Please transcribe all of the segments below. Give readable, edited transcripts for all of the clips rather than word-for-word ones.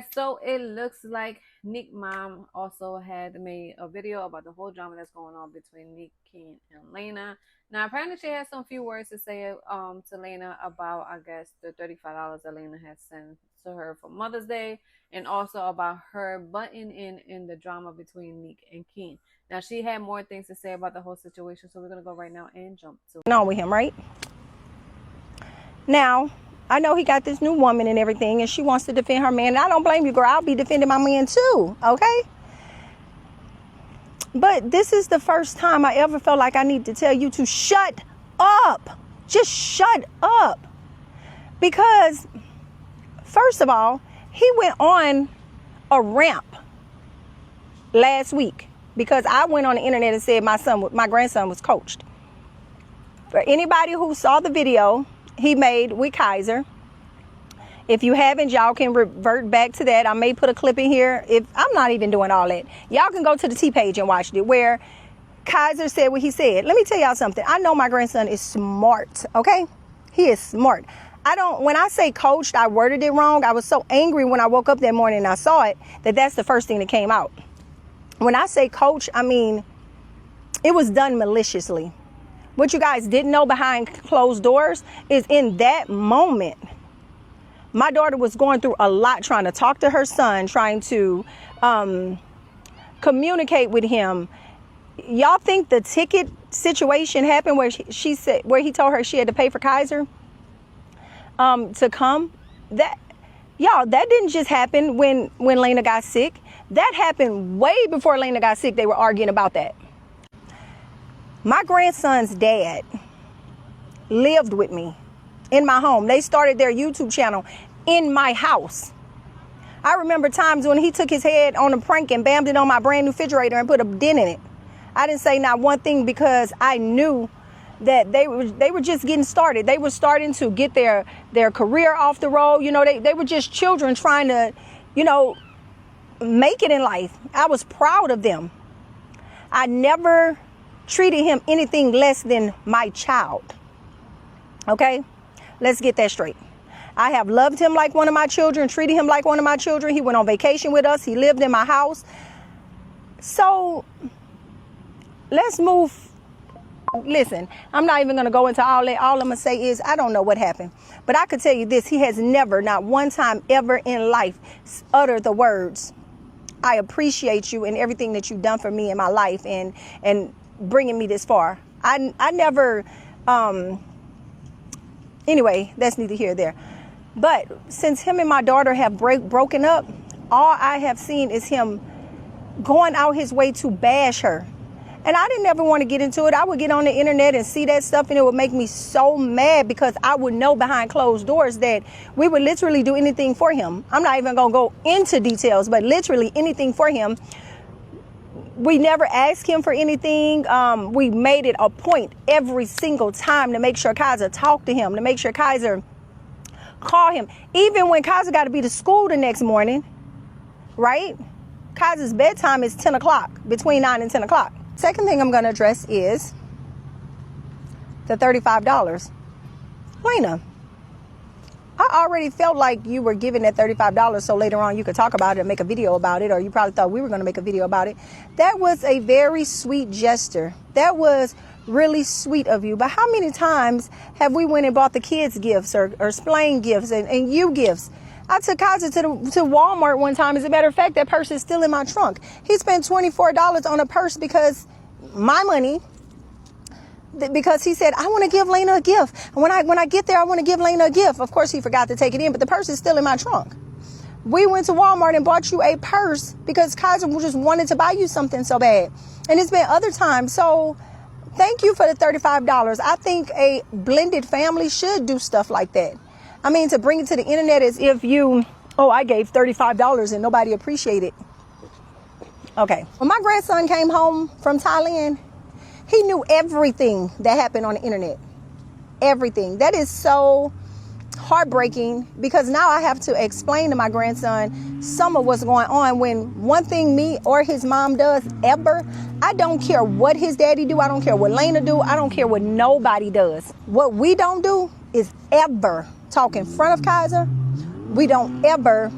guys, so it looks like Nique mom also had made a video about the whole drama that's going on between Nique, King, and Laina. Now apparently she has some few words to say to Laina about, I guess, the $35 that Laina has sent to her for Mother's Day, and also about her butting in the drama between Nique and King. Now she had more things to say about the whole situation, so we're gonna go right now and jump to on with him, right? Now, I know he got this new woman and everything, and she wants to defend her man. And I don't blame you, girl. I'll be defending my man too, okay? But this is the first time I ever felt like I need to tell you to shut up. Just shut up. Because, first of all, he went on a ramp last week because I went on the internet and said my grandson was coached. For anybody who saw the video he made with Kaiser, if you haven't, y'all can revert back to that. I may put a clip in here. If I'm not even doing all that, y'all can go to the T page and watch it, where Kaiser said what he said. Let me tell y'all something. I know my grandson is smart, okay? He is smart. When I say coached, I worded it wrong. I was so angry when I woke up that morning and I saw it, that's the first thing that came out. When I say coach, I mean, it was done maliciously. What you guys didn't know behind closed doors is in that moment, my daughter was going through a lot, trying to talk to her son, trying to communicate with him. Y'all think the ticket situation happened where she said, where he told her she had to pay for Kaiser to come? That didn't just happen when Laina got sick. That happened way before Laina got sick. They were arguing about that. My grandson's dad lived with me in my home. They started their YouTube channel in my house. I remember times when he took his head on a prank and bammed it on my brand new refrigerator and put a dent in it. I didn't say not one thing because I knew that they were just getting started. They were starting to get their career off the road. You know, they were just children trying to, make it in life. I was proud of them. I never treated him anything less than my child. Okay? Let's get that straight. I have loved him like one of my children, treated him like one of my children. He went on vacation with us. He lived in my house. So let's move. Listen, I'm not even going to go into all that. All I'm going to say is I don't know what happened. But I could tell you this. He has never, not one time ever in life, uttered the words, I appreciate you and everything that you've done for me in my life and bringing me this far. I never, anyway, that's neither here nor there. But since him and my daughter have broken up, all I have seen is him going out his way to bash her. And I didn't ever want to get into it. I would get on the internet and see that stuff, and it would make me so mad because I would know behind closed doors that we would literally do anything for him. I'm not even going to go into details, but literally anything for him. We never asked him for anything. We made it a point every single time to make sure Kaiser talked to him, to make sure Kaiser called him. Even when Kaiser got to be to school the next morning, right? Kaiser's bedtime is 10 o'clock, between 9 and 10 o'clock. Second thing I'm going to address is the $35. Laina, I already felt like you were giving that $35 so later on you could talk about it and make a video about it, or you probably thought we were going to make a video about it. That was a very sweet gesture. That was really sweet of you. But how many times have we went and bought the kids gifts or Splain gifts and you gifts? I took Kaiser to Walmart one time. As a matter of fact, that purse is still in my trunk. He spent $24 on a purse because my money, because he said, I want to give Laina a gift. And when I get there, I want to give Laina a gift. Of course, he forgot to take it in, but the purse is still in my trunk. We went to Walmart and bought you a purse because Kaiser just wanted to buy you something so bad. And it's been other times. So thank you for the $35. I think a blended family should do stuff like that. I mean, to bring it to the internet as if I gave $35 and nobody appreciated. Okay. When my grandson came home from Thailand, he knew everything that happened on the internet. Everything. That is so heartbreaking because now I have to explain to my grandson some of what's going on. When one thing me or his mom does ever, I don't care what his daddy do. I don't care what Laina do. I don't care what nobody does. What we don't do is ever talk in front of Kaiser. We don't ever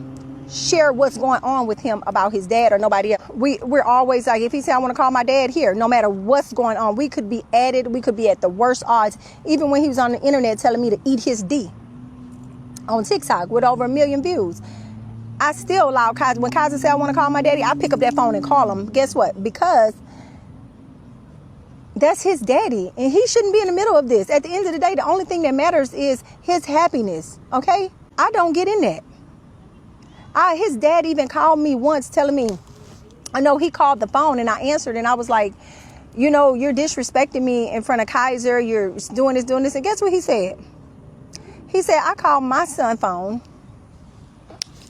share what's going on with him about his dad or nobody else. We're always like, if he said, I want to call my dad here, no matter what's going on, we could be at it. We could be at the worst odds. Even when he was on the internet telling me to eat his D on TikTok with over 1 million views, I still allow Kaiser. When Kaiser said, I want to call my daddy, I pick up that phone and call him. Guess what? Because that's his daddy, and he shouldn't be in the middle of this. At the end of the day, the only thing that matters is his happiness, okay? I don't get in that. His dad even called me once telling me, I know he called the phone, and I answered, and I was like, you know, you're disrespecting me in front of Kaiser. You're doing this. And guess what he said? He said, I called my son's phone,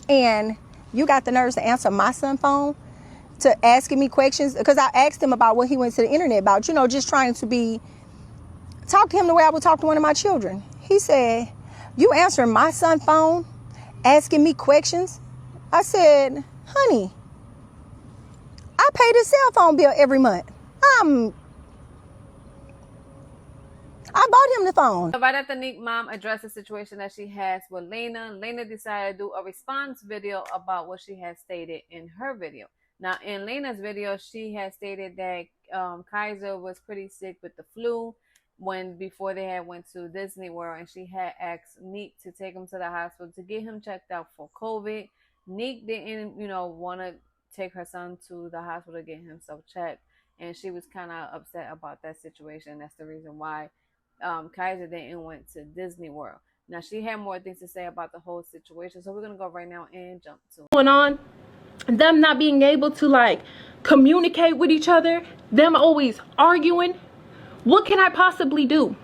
and you got the nerves to answer my son's phone? To asking me questions, because I asked him about what he went to the internet about, you know, just trying to talk to him the way I would talk to one of my children. He said, you answering my son's phone, asking me questions? I said, honey, I pay the cell phone bill every month. I bought him the phone. Right after Nique mom addressed the situation that she has with Laina, Laina decided to do a response video about what she had stated in her video. Now, in Laina's video, she had stated that Kaiser was pretty sick with the flu before they had went to Disney World, and she had asked Nique to take him to the hospital to get him checked out for COVID. Nique didn't, want to take her son to the hospital to get himself checked, and she was kind of upset about that situation. That's the reason why Kaiser didn't went to Disney World. Now, she had more things to say about the whole situation, so we're going to go right now and jump to it. Going on, them not being able to like communicate with each other, them always arguing. What can I possibly do?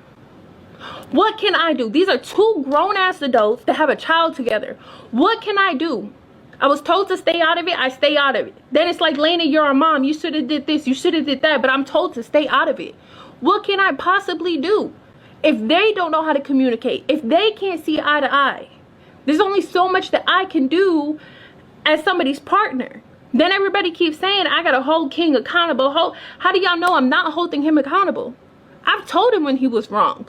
What can I do? These are two grown-ass adults that have a child together. What can I do? I was told to stay out of it. I stay out of it. Then it's like, Laina, you're a mom. You should have did this. You should have did that. But I'm told to stay out of it. What can I possibly do? If they don't know how to communicate, if they can't see eye to eye, there's only so much that I can do as somebody's partner. Then everybody keeps saying I gotta hold King accountable. How do y'all know I'm not holding him accountable? I've told him when he was wrong.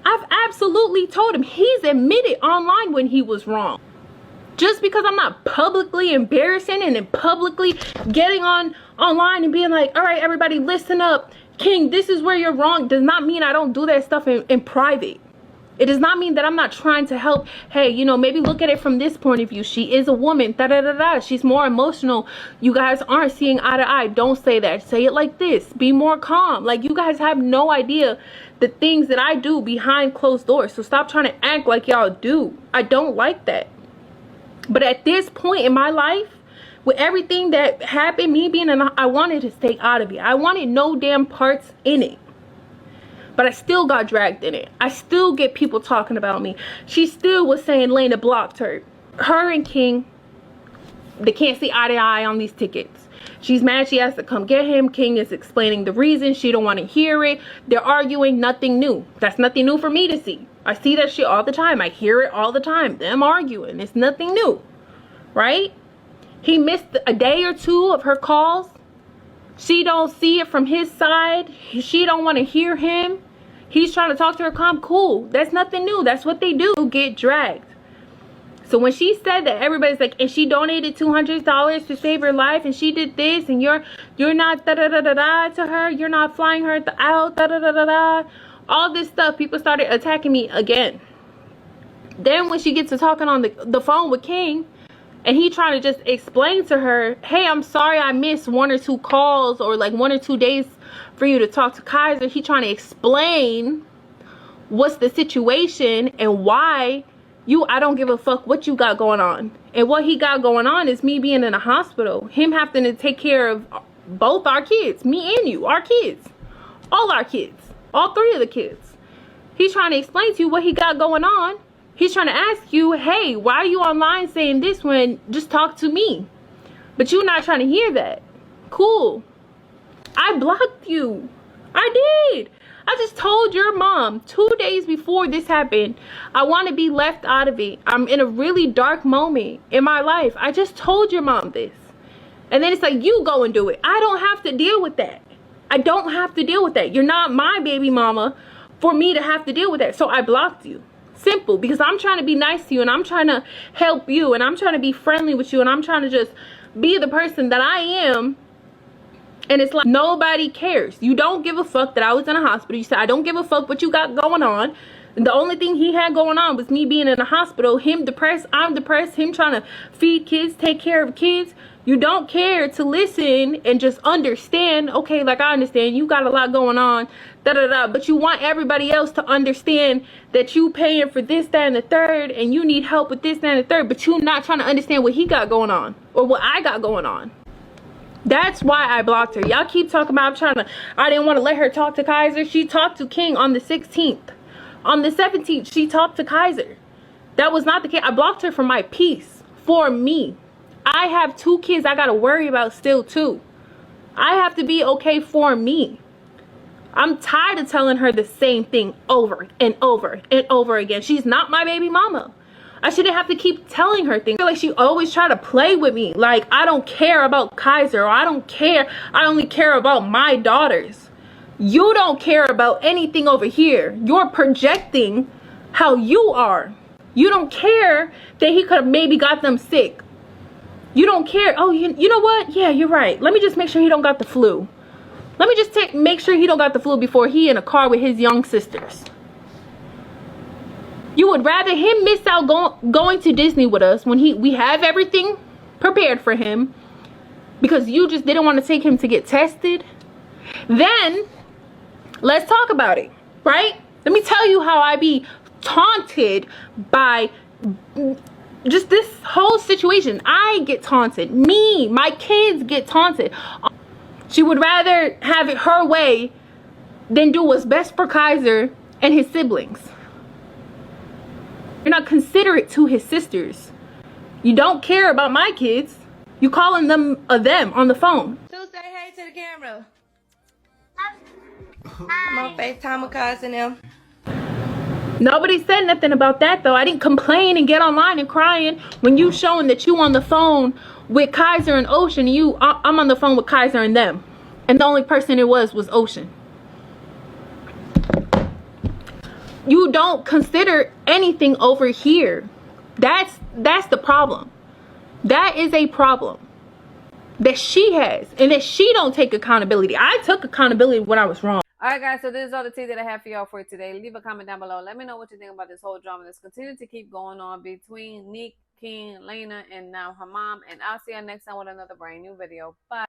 I've absolutely told him. He's admitted online when he was wrong. Just because I'm not publicly embarrassing and then publicly getting online and being like, all right, everybody listen up, King, this is where you're wrong, does not mean I don't do that stuff in private. It does not mean that I'm not trying to help. Hey, maybe look at it from this point of view. She is a woman. She's more emotional. You guys aren't seeing eye to eye. Don't say that. Say it like this. Be more calm. Like, you guys have no idea the things that I do behind closed doors. So stop trying to act like y'all do. I don't like that. But at this point in my life, with everything that happened, I wanted to stay out of it. I wanted no damn parts in it. But I still got dragged in it. I still get people talking about me. She still was saying Laina blocked her. Her and King, they can't see eye to eye on these tickets. She's mad she has to come get him. King is explaining the reason. She don't want to hear it. They're arguing. Nothing new. That's nothing new for me to see. I see that shit all the time. I hear it all the time. Them arguing. It's nothing new. Right? He missed a day or two of her calls. She don't see it from his side. She don't want to hear him. He's trying to talk to her calm. Cool. That's nothing new. That's what they do. Get dragged. So when she said that, everybody's like, and she donated $200 to save her life, and she did this, and you're not da-da-da-da-da to her. You're not flying her out, da-da-da-da-da. All this stuff, people started attacking me again. Then when she gets to talking on the phone with King, and he trying to just explain to her, hey, I'm sorry I missed 1 or 2 calls or like 1 or 2 days for you to talk to Kaiser. He trying to explain what's the situation and why I don't give a fuck what you got going on. And what he got going on is me being in a hospital. Him having to take care of both our kids. Me and you. Our kids. All our kids. All 3 of the kids. He's trying to explain to you what he got going on. He's trying to ask you, hey, why are you online saying this when just talk to me? But you're not trying to hear that. Cool. I blocked you. I did. I just told your mom 2 days before this happened, I want to be left out of it. I'm in a really dark moment in my life. I just told your mom this. And then it's like, you go and do it. I don't have to deal with that. I don't have to deal with that. You're not my baby mama for me to have to deal with that. So I blocked you. Simple. Because I'm trying to be nice to you, and I'm trying to help you, and I'm trying to be friendly with you, and I'm trying to just be the person that I am. And it's like nobody cares. You don't give a fuck that I was in a hospital. You said I don't give a fuck what you got going on. And the only thing he had going on was me being in a hospital, him depressed, I'm depressed, him trying to feed kids, take care of kids. You don't care to listen and just understand. Okay, like I understand you got a lot going on, but you want everybody else to understand that you paying for this, that, and the third, and you need help with this, that, and the third, but you not trying to understand what he got going on or what I got going on. That's why I blocked her. Y'all keep talking about I didn't want to let her talk to Kaiser. She talked to King on the 16th. On the 17th, she talked to Kaiser. That was not the case. I blocked her for my peace. For me. I have 2 kids I got to worry about still too. I have to be okay for me. I'm tired of telling her the same thing over and over and over again. She's not my baby mama. I shouldn't have to keep telling her things. I feel like she always try to play with me. Like, I don't care about Kaiser, or I don't care. I only care about my daughters. You don't care about anything over here. You're projecting how you are. You don't care that he could have maybe got them sick. You don't care. Oh, you know what? Yeah, you're right. Let me just make sure he don't got the flu. Let me just make sure he don't got the flu before he in a car with his young sisters. You would rather him miss out going to Disney with us when we have everything prepared for him because you just didn't want to take him to get tested. Then let's talk about it, right? Let me tell you how I be taunted by just this whole situation. I get taunted. Me, my kids get taunted. She would rather have it her way than do what's best for Kaiser and his siblings. You're not considerate to his sisters. You don't care about my kids. You calling them on the phone. So say hey to the camera. I'm on FaceTime with cousin them. Nobody said nothing about that though. I didn't complain and get online and crying when you showing that you on the phone with Kaiser and Ocean. I'm on the phone with Kaiser and them. And the only person it was Ocean. You don't consider anything over here. That's the problem. That is a problem that she has, and that she don't take accountability. I took accountability when I was wrong. All right, guys, so this is all the tea that I have for y'all for today. Leave a comment down below. Let me know what you think about this whole drama that's continuing to keep going on between Nique, King, Laina, and now her mom. And I'll see you next time with another brand new video. Bye.